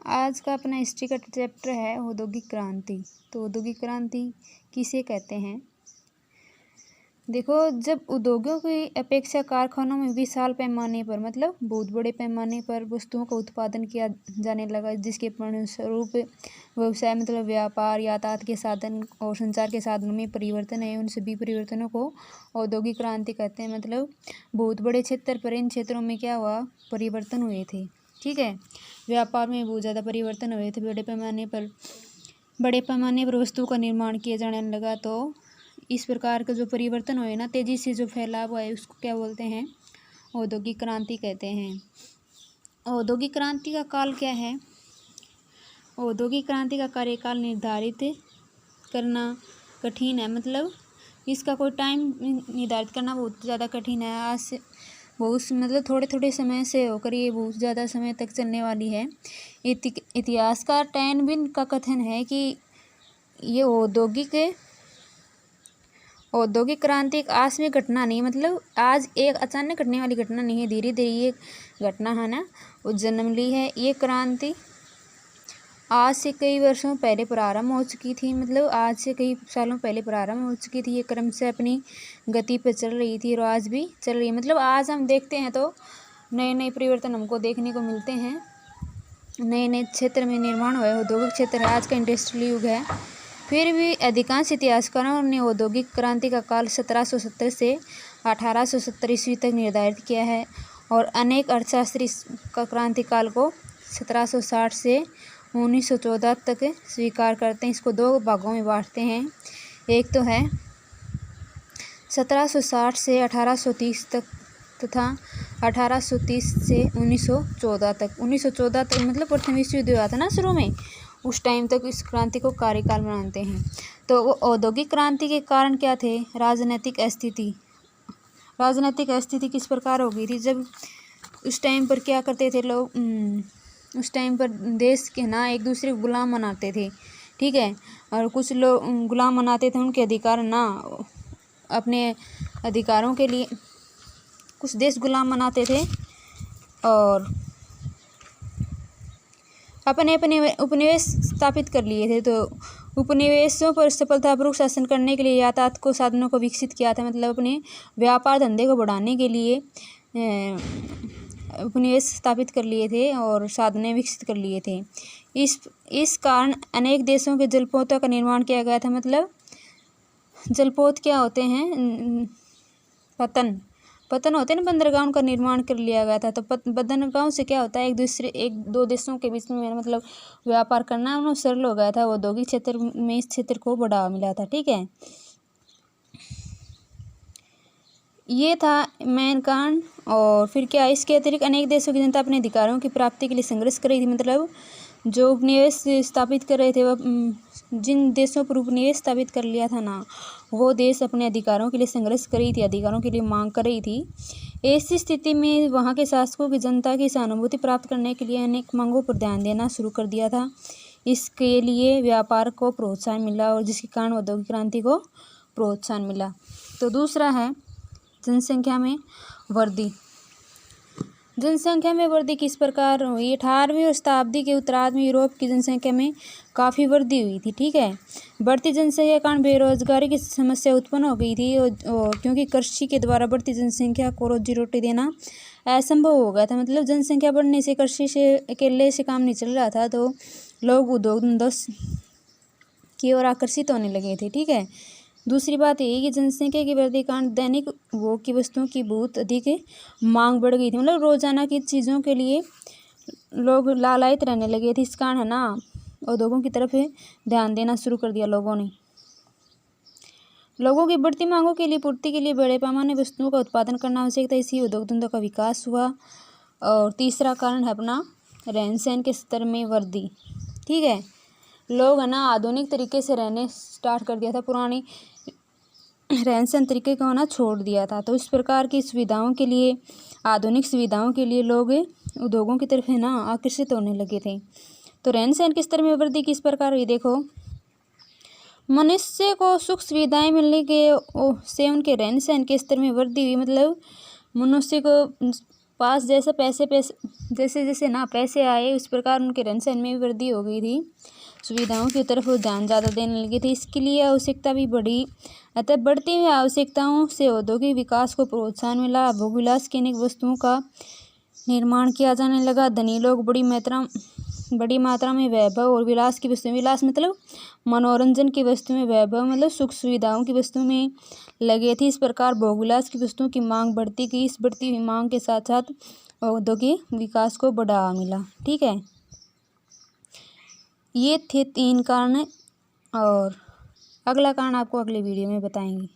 आज का अपना हिस्ट्री का चैप्टर है औद्योगिक क्रांति। तो औद्योगिक क्रांति किसे कहते हैं? देखो, जब उद्योगों की अपेक्षा कारखानों में विशाल पैमाने पर मतलब बहुत बड़े पैमाने पर वस्तुओं का उत्पादन किया जाने लगा, जिसके परिणामस्वरूप व्यवसाय मतलब व्यापार, यातायात के साधन और संचार के साधनों में परिवर्तन है। उन सभी परिवर्तनों को औद्योगिक क्रांति कहते हैं। मतलब बहुत बड़े क्षेत्र पर इन क्षेत्रों में क्या हुआ, परिवर्तन हुए थे। ठीक है, व्यापार में बहुत ज़्यादा परिवर्तन हुए थे। बड़े पैमाने पर वस्तुओं का निर्माण किया जाने लगा। तो इस प्रकार का जो परिवर्तन हुए ना, तेजी से जो फैलाव हुआ है, उसको क्या बोलते हैं? औद्योगिक क्रांति कहते हैं। औद्योगिक क्रांति का काल क्या है? औद्योगिक क्रांति का कार्यकाल निर्धारित करना कठिन है। मतलब इसका कोई टाइम निर्धारित करना बहुत ज़्यादा कठिन है। आज से बहुत मतलब थोड़े थोड़े समय से होकर ये बहुत ज़्यादा समय तक चलने वाली है। इतिहासकार टैन बिन का कथन है कि ये औद्योगिक क्रांति एक आकस्मिक घटना नहीं, मतलब आज एक अचानक घटने वाली घटना नहीं है। धीरे धीरे ये घटना है ना, वो जन्म ली है। ये क्रांति आज से कई वर्षों पहले प्रारंभ हो चुकी थी। मतलब आज से कई सालों पहले प्रारंभ हो चुकी थी। ये क्रम से अपनी गति पर चल रही थी और आज भी चल रही है। मतलब आज हम देखते हैं तो नए नए परिवर्तन हमको देखने को मिलते हैं। नए नए क्षेत्र में निर्माण हुआ है। औद्योगिक क्षेत्र आज का इंडस्ट्रियल युग है। फिर भी अधिकांश इतिहासकारों ने औद्योगिक क्रांति का काल 1770 से 1870 ईस्वी तक निर्धारित किया है और अनेक अर्थशास्त्री का क्रांतिकाल को 1760 से 1914 तक स्वीकार करते हैं। इसको दो भागों में बांटते हैं। एक तो है 1760 से 1830 तक तथा 1830 से 1914 तक। 1914 तक मतलब प्रथम विश्व युद्ध हुआ था ना शुरू में, उस टाइम तक इस क्रांति को कार्यकाल मानते हैं। तो वो औद्योगिक क्रांति के कारण क्या थे? राजनीतिक स्थिति किस प्रकार हो गई थी? जब उस टाइम पर क्या करते थे लोग, उस टाइम पर देश के ना एक दूसरे को गुलाम बनाते थे। ठीक है, और कुछ लोग गुलाम बनाते थे, उनके अधिकार ना, अपने अधिकारों के लिए कुछ देश गुलाम बनाते थे और अपने अपने उपनिवेश स्थापित कर लिए थे। तो उपनिवेशों पर सफलतापूर्वक शासन करने के लिए यातायात को साधनों को विकसित किया था। मतलब अपने व्यापार धंधे को बढ़ाने के लिए उपनिवेश स्थापित कर लिए थे और साधनें विकसित कर लिए थे। इस कारण अनेक देशों के जलपोतों का निर्माण किया गया था। मतलब जलपोत क्या होते हैं? पतन होते हैं ना, बंदरगाहों का निर्माण कर लिया गया था। तो बंदरगाहों से क्या होता है, एक दो देशों के बीच में मतलब व्यापार करना उन्हें सरल हो गया था। औद्योगिक क्षेत्र में इस क्षेत्र को बढ़ावा मिला था। ठीक है, ये था मेन कारण। और फिर क्या, इसके अतिरिक्त अनेक देशों की जनता अपने अधिकारों की प्राप्ति के लिए संघर्ष कर रही थी। मतलब जो उपनिवेश स्थापित कर रहे थे, वह जिन देशों पर उपनिवेश स्थापित कर लिया था ना, वो देश अपने अधिकारों के लिए संघर्ष कर रही थी, अधिकारों के लिए मांग कर रही थी। ऐसी स्थिति में वहाँ के शासकों की जनता की सहानुभूति प्राप्त करने के लिए अनेक मांगों पर ध्यान देना शुरू कर दिया था। इसके लिए व्यापार को प्रोत्साहन मिला और जिसके कारण औद्योगिक क्रांति को प्रोत्साहन मिला। तो दूसरा है जनसंख्या में वृद्धि। जनसंख्या में वृद्धि किस प्रकार हुई? 18वीं शताब्दी के उत्तरार्ध में यूरोप की जनसंख्या में काफ़ी वृद्धि हुई थी। ठीक है, बढ़ती जनसंख्या के कारण बेरोजगारी की समस्या उत्पन्न हो गई थी और क्योंकि कृषि के द्वारा बढ़ती जनसंख्या को रोजी रोटी देना असंभव हो गया था। मतलब जनसंख्या बढ़ने से कृषि से अकेले से काम नहीं चल रहा था, तो लोग उद्योग धंधों की ओर आकर्षित होने लगे थे। ठीक है, दूसरी बात यही कि जनसंख्या की वृद्धि के कारण दैनिक उपभोग की वस्तुओं की बहुत अधिक मांग बढ़ गई थी। मतलब रोजाना की चीज़ों के लिए लोग लालायित रहने लगे थे। इस कारण है ना, उद्योगों की तरफ ध्यान देना शुरू कर दिया लोगों ने। लोगों की बढ़ती मांगों के लिए पूर्ति के लिए बड़े पैमाने वस्तुओं का उत्पादन करना आवश्यक था। इसी उद्योग धंधों का विकास हुआ। और तीसरा कारण है अपना रहन सहन के स्तर में वृद्धि। ठीक है, लोग है ना आधुनिक तरीके से रहने स्टार्ट कर दिया था, पुरानी रहन सहन तरीके को ना छोड़ दिया था। तो इस प्रकार की सुविधाओं के लिए, आधुनिक सुविधाओं के लिए लोग उद्योगों की तरफ है ना आकर्षित होने लगे थे। तो रहन सहन के स्तर में वृद्धि किस प्रकार हुई? देखो, मनुष्य को सुख सुविधाएं मिलने के से उनके रहन सहन के स्तर में वृद्धि हुई। मतलब मनुष्य को पास जैसे जैसे ना पैसे आए, उस प्रकार उनके रहन सहन में भी वृद्धि हो गई थी। सुविधाओं की तरफ वो ध्यान ज़्यादा देने लगे थे। इसके लिए आवश्यकता भी बढ़ी। अतः बढ़ती हुई आवश्यकताओं से औद्योगिक विकास को प्रोत्साहन मिला। भोगविलास की अनेक वस्तुओं का निर्माण किया जाने लगा। धनी लोग बड़ी मात्रा में वैभव और विलास की वस्तुएं, विलास मतलब मनोरंजन की वस्तुएं, वैभव मतलब सुख सुविधाओं की वस्तुओं में लगे थे। इस प्रकार भोगविलास की वस्तुओं की मांग बढ़ती गई। इस बढ़ती हुई मांग के साथ साथ औद्योगिक विकास को बढ़ावा मिला। ठीक है, ये थे 3 कारण और अगला कारण आपको अगले वीडियो में बताएंगे।